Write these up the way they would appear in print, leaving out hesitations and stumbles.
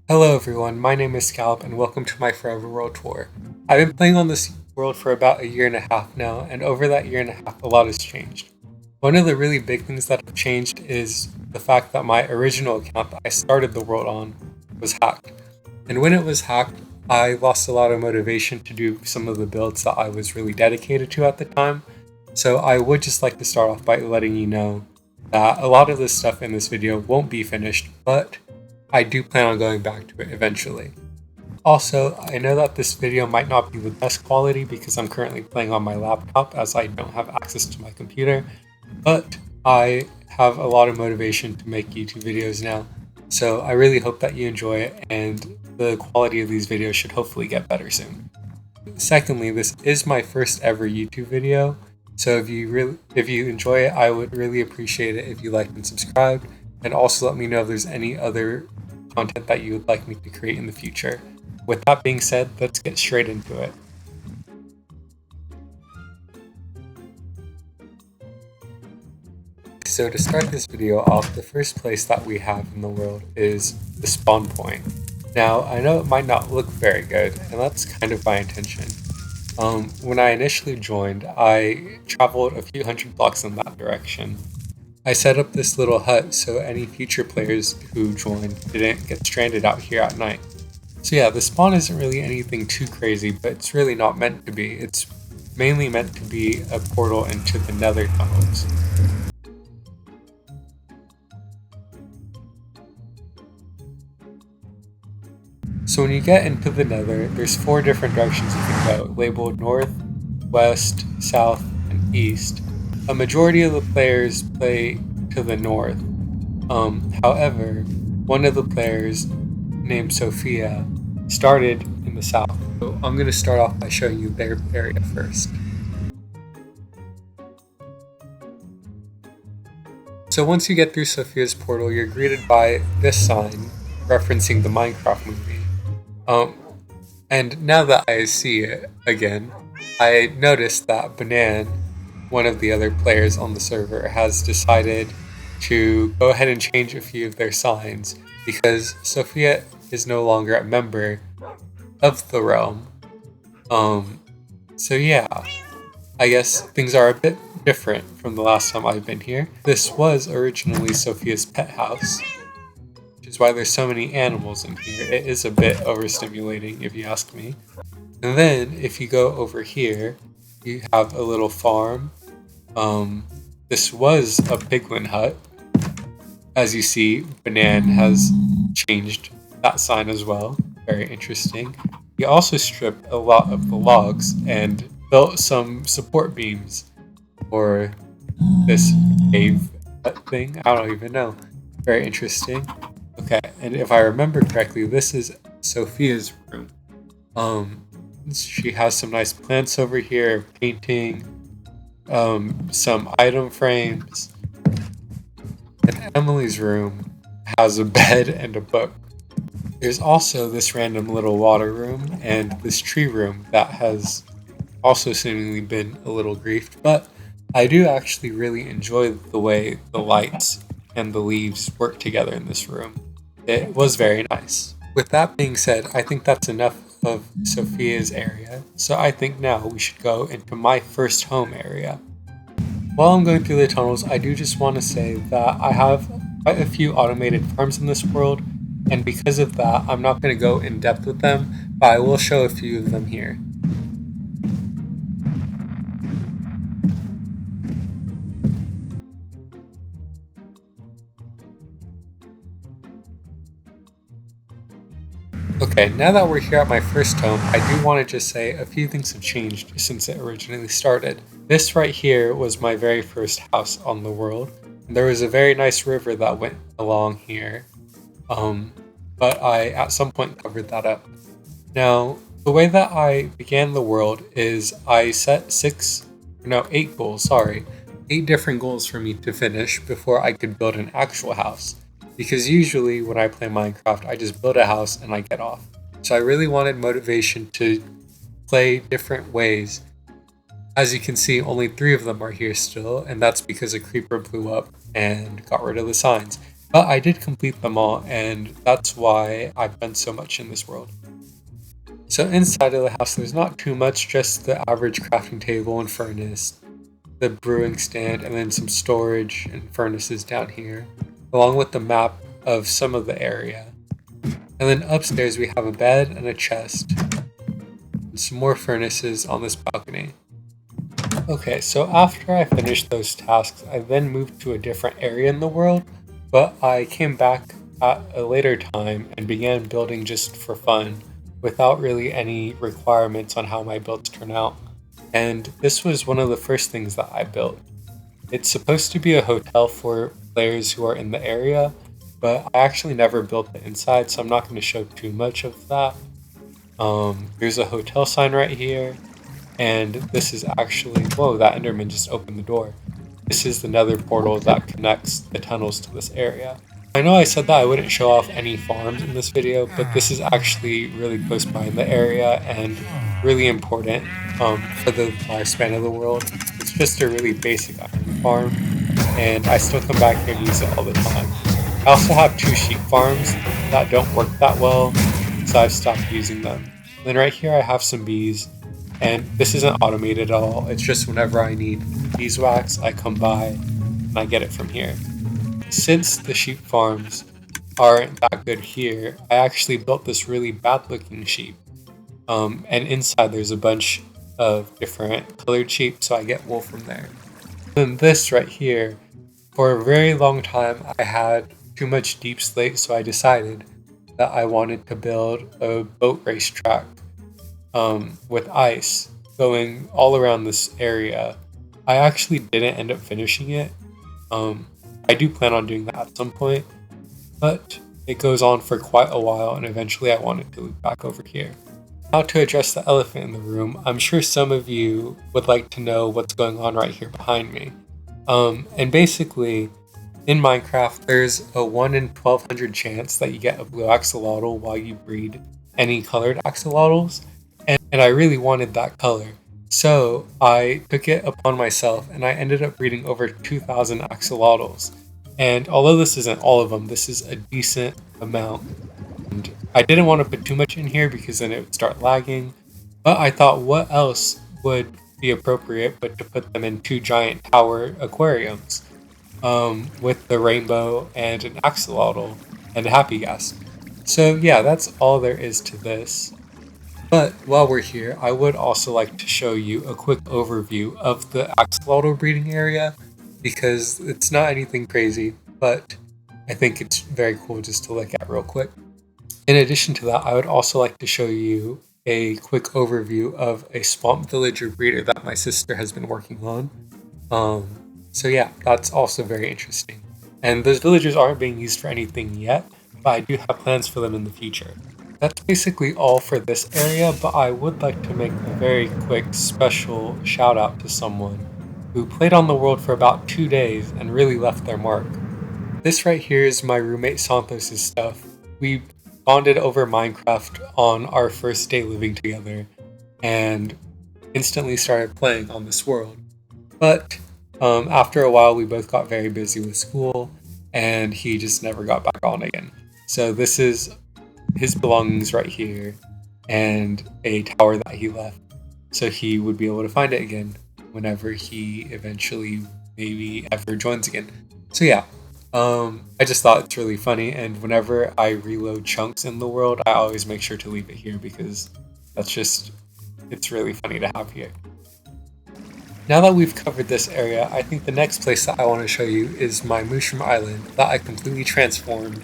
Hello everyone, my name is Scalp and welcome to my Forever World Tour. I've been playing on this world for about a year and a half now, and over that year and a half a lot has changed. One of the really big things that have changed is the fact that my original account that I started the world on was hacked. And when it was hacked, I lost a lot of motivation to do some of the builds that I was really dedicated to at the time. So I would just like to start off by letting you know that a lot of the stuff in this video won't be finished, but I do plan on going back to it eventually. Also, I know that this video might not be the best quality because I'm currently playing on my laptop as I don't have access to my computer, but I have a lot of motivation to make YouTube videos now, so I really hope that you enjoy it and the quality of these videos should hopefully get better soon. Secondly, this is my first ever YouTube video, so if you enjoy it, I would really appreciate it if you liked and subscribed, and also let me know if there's any other content that you would like me to create in the future. With that being said, let's get straight into it. So to start this video off, the first place that we have in the world is the spawn point. Now, I know it might not look very good, and that's kind of my intention. When I initially joined, I traveled a few hundred blocks in that direction. I set up this little hut so any future players who joined didn't get stranded out here at night. So yeah, the spawn isn't really anything too crazy, but it's really not meant to be. It's mainly meant to be a portal into the nether tunnels. So when you get into the nether, there's 4 different directions you can go, labeled north, west, south, and east. A majority of the players play to the north. However, one of the players, named Sophia, started in the south. So I'm going to start off by showing you their area first. So once you get through Sophia's portal, you're greeted by this sign referencing the Minecraft movie. And now that I see it again, I noticed that Banan, one of the other players on the server, has decided to go ahead and change a few of their signs because Sophia is no longer a member of the realm. So yeah, I guess things are a bit different from the last time I've been here. This was originally Sophia's pet house, which is why there's so many animals in here. It is a bit overstimulating if you ask me. And then if you go over here, you have a little farm. This was a piglin hut. As you see, Banan has changed that sign as well. Very interesting. He also stripped a lot of the logs and built some support beams for this cave hut thing. I don't even know. Very interesting. Okay, and if I remember correctly, this is Sophia's room. She has some nice plants over here, painting, some item frames. And Emily's room has a bed and a book. There's also this random little water room and this tree room that has also seemingly been a little griefed, but I do actually really enjoy the way the lights and the leaves work together in this room. It was very nice. With that being said, I think that's enough of Sophia's area, so I think now we should go into my first home area. While I'm going through the tunnels, I do just want to say that I have quite a few automated farms in this world, and because of that, I'm not going to go in depth with them, but I will show a few of them here. Okay, now that we're here at my first home, I do want to just say a few things have changed since it originally started. This right here was my very first house on the world. And there was a very nice river that went along here, but I at some point covered that up. Now, the way that I began the world is I set 8 goals, 8 different goals for me to finish before I could build an actual house. Because usually when I play Minecraft, I just build a house and I get off. So I really wanted motivation to play different ways. As you can see, only 3 of them are here still, and that's because a creeper blew up and got rid of the signs. But I did complete them all, and that's why I've done so much in this world. So inside of the house, there's not too much, just the average crafting table and furnace, the brewing stand, and then some storage and furnaces down here, along with the map of some of the area. And then upstairs we have a bed and a chest, and some more furnaces on this balcony. Okay, so after I finished those tasks, I then moved to a different area in the world, but I came back at a later time and began building just for fun, without really any requirements on how my builds turn out. And this was one of the first things that I built. It's supposed to be a hotel for players who are in the area, but I actually never built the inside, so I'm not going to show too much of that. There's a hotel sign right here, and this is actually, whoa, that Enderman just opened the door. This is the nether portal that connects the tunnels to this area. I know I said that I wouldn't show off any farms in this video, but this is actually really close by in the area and really important for the lifespan of the world. It's just a really basic iron farm, and I still come back here and use it all the time. I also have 2 sheep farms that don't work that well, so I've stopped using them. And then right here I have some bees, and this isn't automated at all. It's just whenever I need beeswax, I come by and I get it from here. Since the sheep farms aren't that good here, I actually built this really bad looking sheep. And inside there's a bunch of different colored sheep, so I get wool from there. And this right here, for a very long time I had too much deep slate, so I decided that I wanted to build a boat race track with ice going all around this area. I actually didn't end up finishing it. I do plan on doing that at some point, but it goes on for quite a while, and eventually I wanted to loop back over here. Now to address the elephant in the room, I'm sure some of you would like to know what's going on right here behind me. And basically, in Minecraft, there's a 1 in 1200 chance that you get a blue axolotl while you breed any colored axolotls, and I really wanted that color. So I took it upon myself and I ended up breeding over 2,000 axolotls. And although this isn't all of them, this is a decent amount. And I didn't want to put too much in here because then it would start lagging. But I thought, what else would be appropriate but to put them in 2 giant tower aquariums with the rainbow and an axolotl and a happy gas. So yeah, that's all there is to this. But while we're here, I would also like to show you a quick overview of the axolotl breeding area, because it's not anything crazy, but I think it's very cool just to look at real quick. In addition to that, I would also like to show you a quick overview of a swamp villager breeder that my sister has been working on. So yeah, that's also very interesting. And those villagers aren't being used for anything yet, but I do have plans for them in the future. That's basically all for this area, but I would like to make a very quick special shout out to someone who played on the world for about 2 days and really left their mark. This right here is my roommate Santos' stuff. We bonded over Minecraft on our first day living together and instantly started playing on this world. But after a while we both got very busy with school and he just never got back on again. So this is his belongings right here and a tower that he left, so he would be able to find it again whenever he eventually maybe ever joins again. So yeah, I just thought it's really funny, and whenever I reload chunks in the world, I always make sure to leave it here because it's really funny to have here. Now that we've covered this area, I think the next place that I want to show you is my Mushroom Island that I completely transformed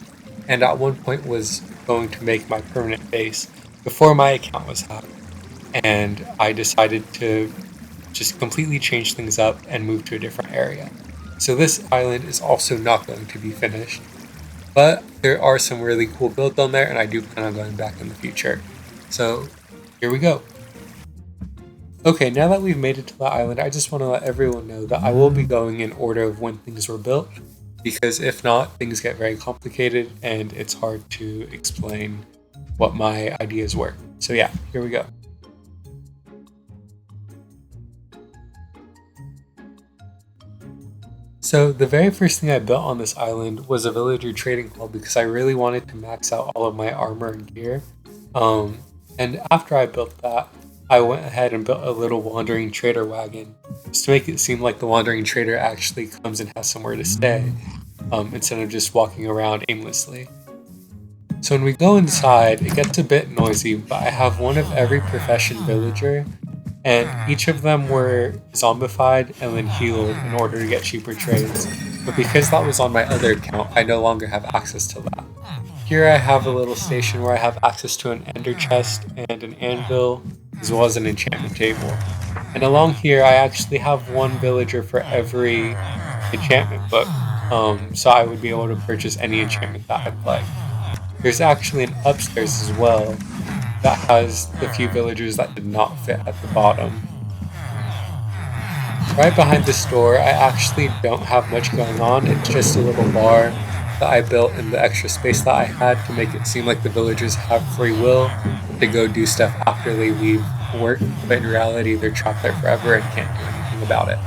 and at one point was going to make my permanent base before my account was hacked. And I decided to just completely change things up and move to a different area. So this island is also not going to be finished, but there are some really cool builds on there and I do plan on going back in the future. So here we go. Okay, now that we've made it to the island, I just want to let everyone know that I will be going in order of when things were built, because if not, things get very complicated and it's hard to explain what my ideas were. So yeah, here we go. So the very first thing I built on this island was a villager trading hall because I really wanted to max out all of my armor and gear. Um, and after I built that, I went ahead and built a little wandering trader wagon just to make it seem like the wandering trader actually comes and has somewhere to stay, instead of just walking around aimlessly. So when we go inside, it gets a bit noisy, but I have one of every profession villager, and each of them were zombified and then healed in order to get cheaper trades. But because that was on my other account, I no longer have access to that. Here I have a little station where I have access to an ender chest and an anvil, as well as an enchantment table. And along here, I actually have one villager for every enchantment book, so I would be able to purchase any enchantment that I'd like. There's actually an upstairs as well that has the few villagers that did not fit at the bottom. Right behind the store, I actually don't have much going on. It's just a little bar that I built in the extra space that I had to make it seem like the villagers have free will to go do stuff after they leave work, but in reality, they're trapped there forever and can't do anything about it.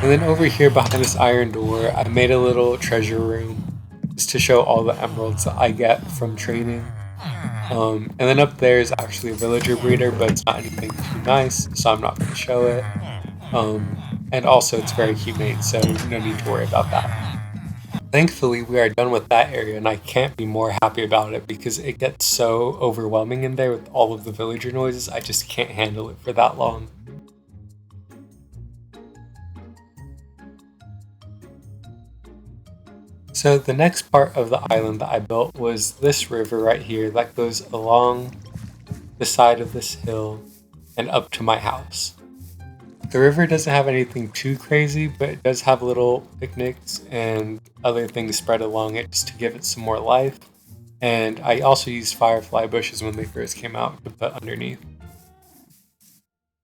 And then over here behind this iron door, I made a little treasure room just to show all the emeralds that I get from trading. And then up there is actually a villager breeder, but it's not anything too nice, so I'm not going to show it. And also it's very humane, so no need to worry about that. Thankfully, we are done with that area, and I can't be more happy about it because it gets so overwhelming in there with all of the villager noises. I just can't handle it for that long. So the next part of the island that I built was this river right here that goes along the side of this hill and up to my house. The river doesn't have anything too crazy, but it does have little picnics and other things spread along it just to give it some more life. And I also used firefly bushes when they first came out to put underneath.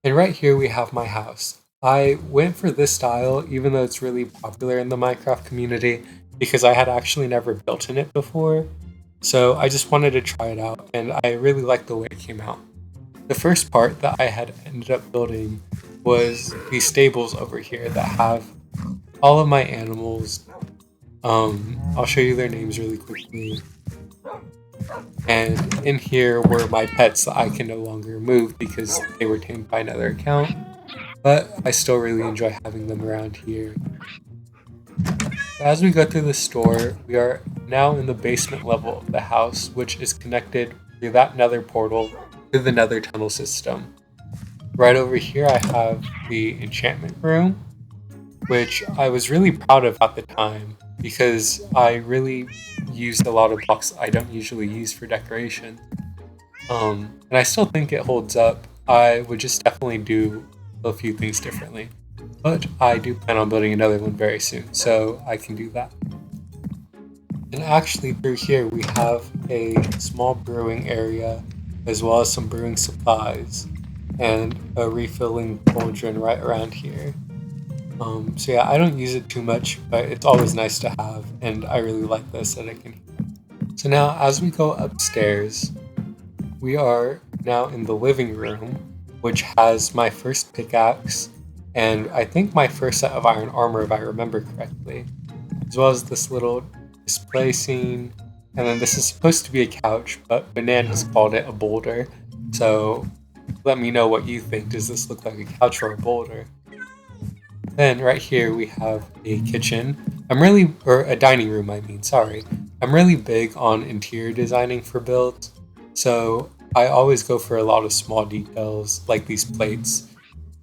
And right here we have my house. I went for this style even though it's really popular in the Minecraft community because I had actually never built in it before. So I just wanted to try it out and I really liked the way it came out. The first part that I had ended up building was these stables over here that have all of my animals. I'll show you their names really quickly. And in here were my pets that I can no longer move because they were tamed by another account. But I still really enjoy having them around here. As we go through the store, we are now in the basement level of the house, which is connected through that nether portal to the nether tunnel system. Right over here I have the enchantment room, which I was really proud of at the time because I really used a lot of blocks I don't usually use for decoration. And I still think it holds up. I would just definitely do a few things differently. But I do plan on building another one very soon, so I can do that. And actually through here we have a small brewing area as well as some brewing supplies and a refilling cauldron right around here. So yeah, I don't use it too much, but it's always nice to have, and I really like the aesthetic in here. So now as we go upstairs, we are now in the living room, which has my first pickaxe, and I think my first set of iron armor if I remember correctly, as well as this little display scene, and then this is supposed to be a couch, but Banan has called it a boulder, so let me know what you think. Does this look like a couch or a boulder? Then right here we have a kitchen. Or a dining room I mean, sorry. I'm really big on interior designing for builds, so I always go for a lot of small details like these plates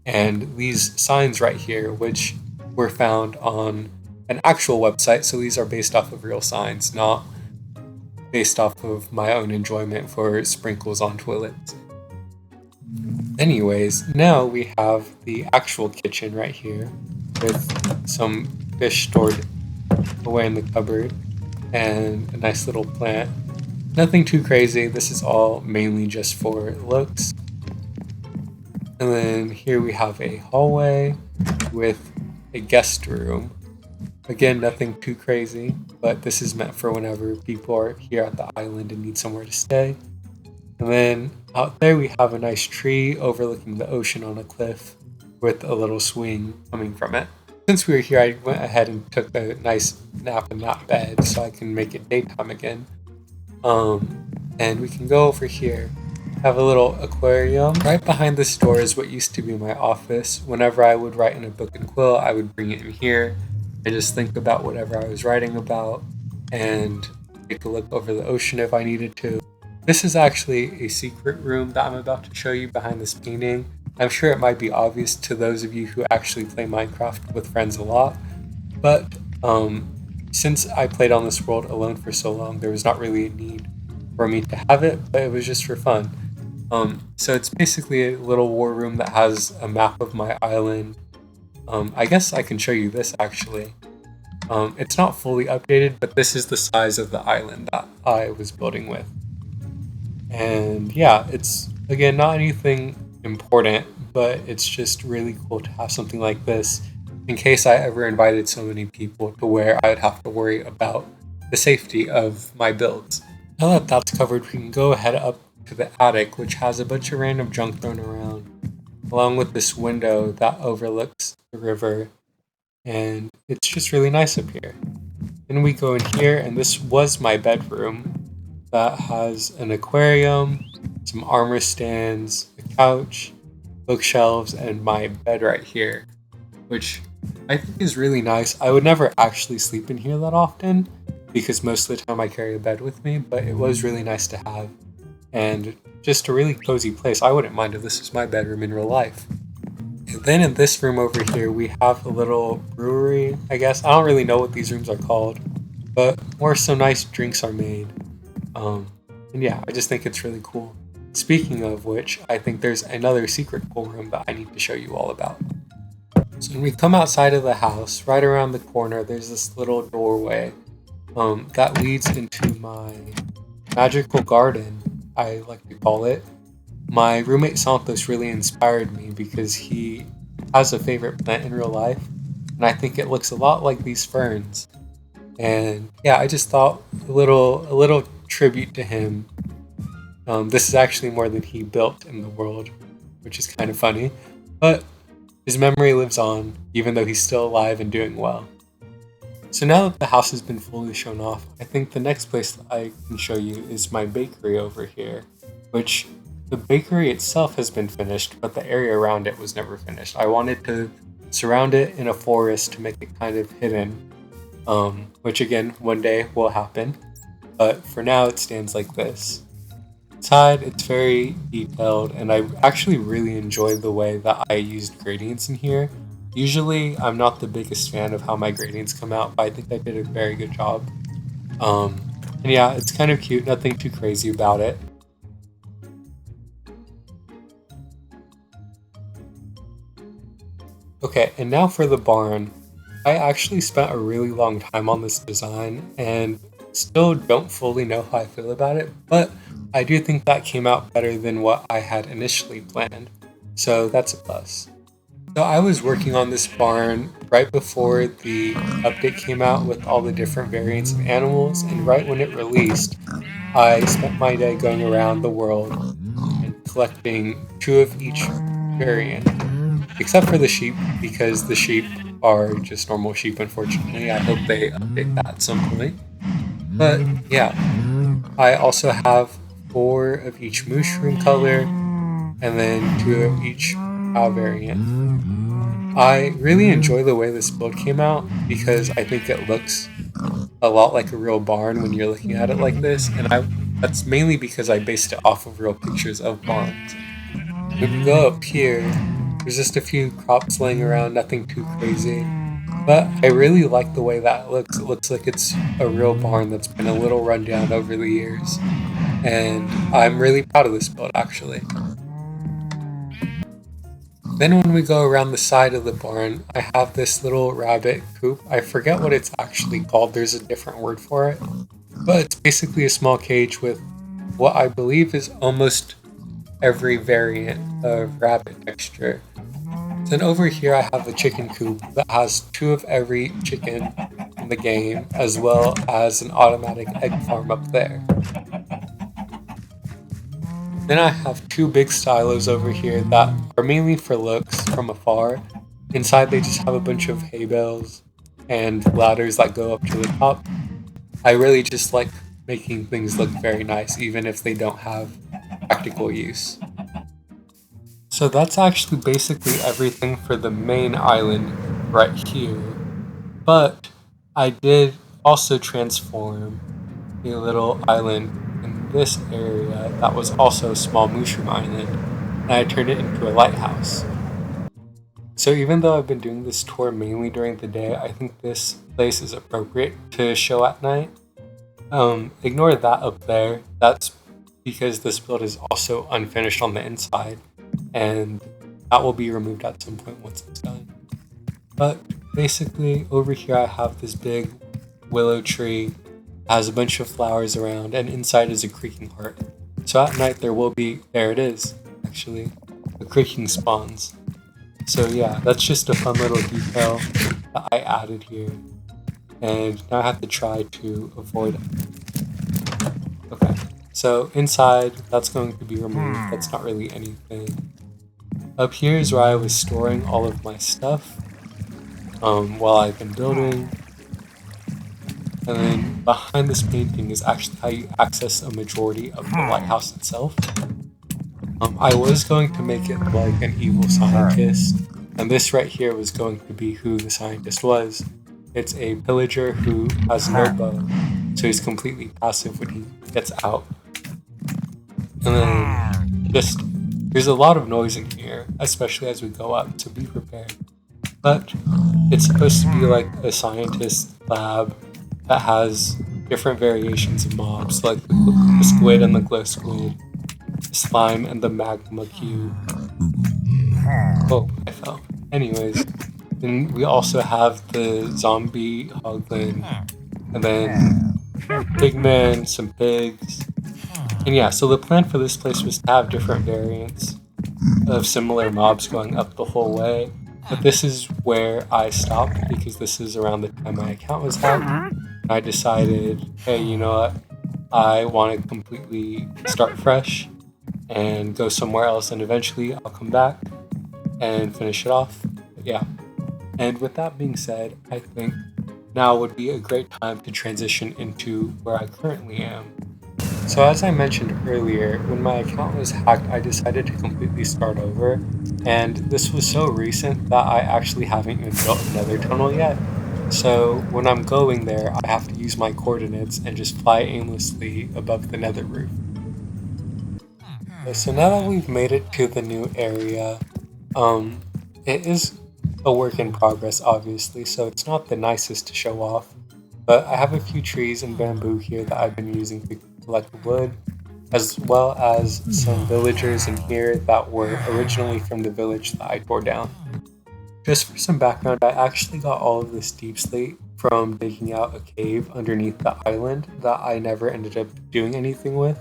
and these signs right here, which were found on an actual website, so these are based off of real signs, not based off of my own enjoyment for sprinkles on toilets. Anyways, now we have the actual kitchen right here with some fish stored away in the cupboard and a nice little plant. Nothing too crazy, this is all mainly just for looks. And then here we have a hallway with a guest room. Again, nothing too crazy, but this is meant for whenever people are here at the island and need somewhere to stay. And then out there we have a nice tree overlooking the ocean on a cliff with a little swing coming from it. Since we were here, I went ahead and took a nice nap in that bed so I can make it daytime again. And we can go over here. Have a little aquarium. Right behind this door is what used to be my office. Whenever I would write in a book and quill, I would bring it in here and just think about whatever I was writing about and take a look over the ocean if I needed to. This is actually a secret room that I'm about to show you behind this painting. I'm sure it might be obvious to those of you who actually play Minecraft with friends a lot, but since I played on this world alone for so long, there was not really a need for me to have it, but it was just for fun. So it's basically a little war room that has a map of my island. I guess I can show you this actually. It's not fully updated, but this is the size of the island that I was building with. And yeah, it's again not anything important, but it's just really cool to have something like this in case I ever invited so many people to where I'd have to worry about the safety of my builds. Now that that's covered, we can go ahead up to the attic, which has a bunch of random junk thrown around, along with this window that overlooks the river, and it's just really nice up here. Then we go in here, and this was my bedroom that has an aquarium, some armor stands, a couch, bookshelves, and my bed right here, which I think is really nice. I would never actually sleep in here that often because most of the time I carry a bed with me, but it was really nice to have and just a really cozy place. I wouldn't mind if this was my bedroom in real life. And then in this room over here, we have a little brewery, I guess. I don't really know what these rooms are called, but where some nice drinks are made. And yeah, I just think it's really cool. Speaking of which, I think there's another secret pool room that I need to show you all about. So when we come outside of the house, right around the corner, there's this little doorway that leads into my magical garden, I like to call it. My roommate Santos really inspired me because he has a favorite plant in real life, and I think it looks a lot like these ferns. And yeah, I just thought a little tribute to him. This is actually more than he built in the world, which is kind of funny, but his memory lives on, even though he's still alive and doing well. So now that the house has been fully shown off, I think the next place that I can show you is my bakery over here, which the bakery itself has been finished, but the area around it was never finished. I wanted to surround it in a forest to make it kind of hidden, which again, one day will happen, but for now it stands like this. Inside, it's very detailed, and I actually really enjoyed the way that I used gradients in here. Usually, I'm not the biggest fan of how my gradients come out, but I think I did a very good job. And yeah, it's kind of cute, nothing too crazy about it. Okay, and now for the barn. I actually spent a really long time on this design, and still don't fully know how I feel about it, but I do think that came out better than what I had initially planned, so that's a plus. So I was working on this barn right before the update came out with all the different variants of animals, and right when it released, I spent my day going around the world and collecting 2 of each variant, except for the sheep, because the sheep are just normal sheep, unfortunately. I hope they update that at some point. But yeah, I also have 4 of each mushroom color, and then 2 of each cow variant. I really enjoy the way this build came out because I think it looks a lot like a real barn when you're looking at it like this, and that's mainly because I based it off of real pictures of barns. When you go up here, there's just a few crops laying around, nothing too crazy. But I really like the way that looks. It looks like it's a real barn that's been a little run down over the years. And I'm really proud of this build, actually. Then when we go around the side of the barn, I have this little rabbit coop. I forget what it's actually called. There's a different word for it. But it's basically a small cage with what I believe is almost every variant of rabbit texture. Then over here I have a chicken coop that has 2 of every chicken in the game, as well as an automatic egg farm up there. Then I have 2 big silos over here that are mainly for looks from afar, Inside, they just have a bunch of hay bales and ladders that go up to the top. I really just like making things look very nice, even if they don't have practical use. So that's actually basically everything for the main island right here. But I did also transform a little island in this area that was also a small mushroom island, and I turned it into a lighthouse. So even though I've been doing this tour mainly during the day, I think this place is appropriate to show at night. Ignore that up there. That's because this build is also unfinished on the inside, and that will be removed at some point once it's done. But basically, over here I have this big willow tree, has a bunch of flowers around, and inside is a creaking heart. So at night there it is, actually, the creaking spawns. So yeah, that's just a fun little detail that I added here. And now I have to try to avoid it. Okay, so inside, that's going to be removed. That's not really anything. Up here is where I was storing all of my stuff while I've been building. And then behind this painting is actually how you access a majority of the lighthouse itself. I was going to make it like an evil scientist, and this right here was going to be who the scientist was. It's a pillager who has no bow, so he's completely passive when he gets out. And then there's a lot of noise in here, especially as we go up, so be prepared. But it's supposed to be like a scientist lab that has different variations of mobs, like the squid and the glow squid, the slime and the magma cube. Oh, I fell. Anyways, then we also have the zombie hoglin, and then pigmen, some pigs. And yeah, so the plan for this place was to have different variants of similar mobs going up the whole way. But this is where I stopped because this is around the time my account was hacked. I decided, hey, you know what? I want to completely start fresh and go somewhere else, and eventually I'll come back and finish it off. But yeah. And with that being said, I think now would be a great time to transition into where I currently am. So as I mentioned earlier, when my account was hacked, I decided to completely start over, and this was so recent that I actually haven't even built another tunnel yet. So when I'm going there, I have to use my coordinates and just fly aimlessly above the nether roof. So now that we've made it to the new area, it is a work in progress, obviously, so it's not the nicest to show off. But I have a few trees and bamboo here that I've been using to collect wood, as well as some villagers in here that were originally from the village that I tore down. Just for some background, I actually got all of this deep slate from digging out a cave underneath the island that I never ended up doing anything with.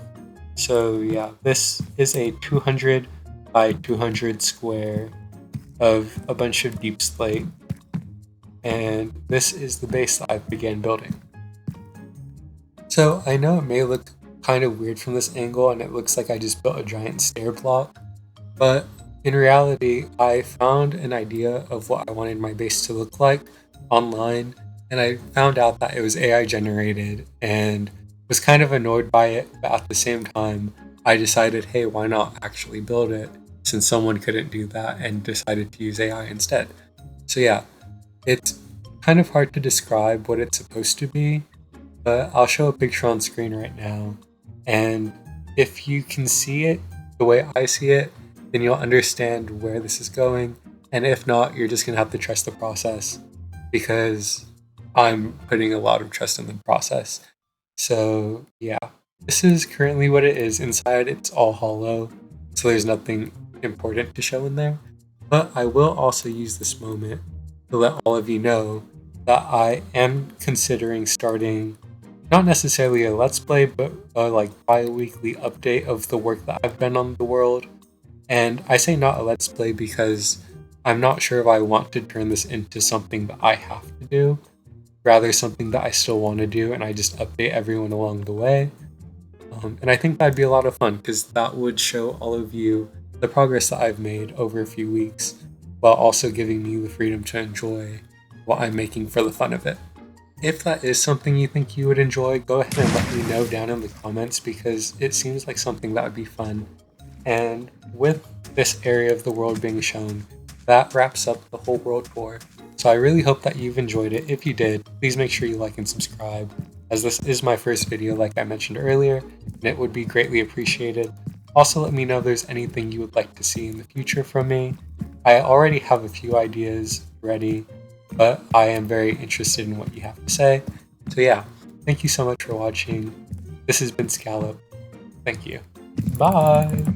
So yeah, this is a 200 by 200 square of a bunch of deep slate, and this is the base that I began building. So I know it may look kind of weird from this angle and it looks like I just built a giant stair block, but in reality I found an idea of what I wanted my base to look like online, and I found out that it was AI generated and was kind of annoyed by it, but at the same time I decided, hey, why not actually build it since someone couldn't do that, and decided to use AI instead. So yeah, it's kind of hard to describe what it's supposed to be, but I'll show a picture on screen right now, and if you can see it the way I see it, then you'll understand where this is going, and if not, you're just gonna have to trust the process, because I'm putting a lot of trust in the process. So yeah, this is currently what it is. Inside it's all hollow, so there's nothing important to show in there, but I will also use this moment to let all of you know that I am considering starting not necessarily a let's play, but a like bi-weekly update of the work that I've done on the world. And I say not a let's play because I'm not sure if I want to turn this into something that I have to do, rather something that I still want to do and I just update everyone along the way. And I think that'd be a lot of fun because that would show all of you the progress that I've made over a few weeks while also giving me the freedom to enjoy what I'm making for the fun of it. If that is something you think you would enjoy, go ahead and let me know down in the comments, because it seems like something that would be fun. And with this area of the world being shown, that wraps up the whole world tour. So I really hope that you've enjoyed it. If you did, please make sure you like and subscribe, as this is my first video like I mentioned earlier, and it would be greatly appreciated. Also, let me know if there's anything you would like to see in the future from me. I already have a few ideas ready, but I am very interested in what you have to say. So yeah, thank you so much for watching. This has been Scallop. Thank you. Bye!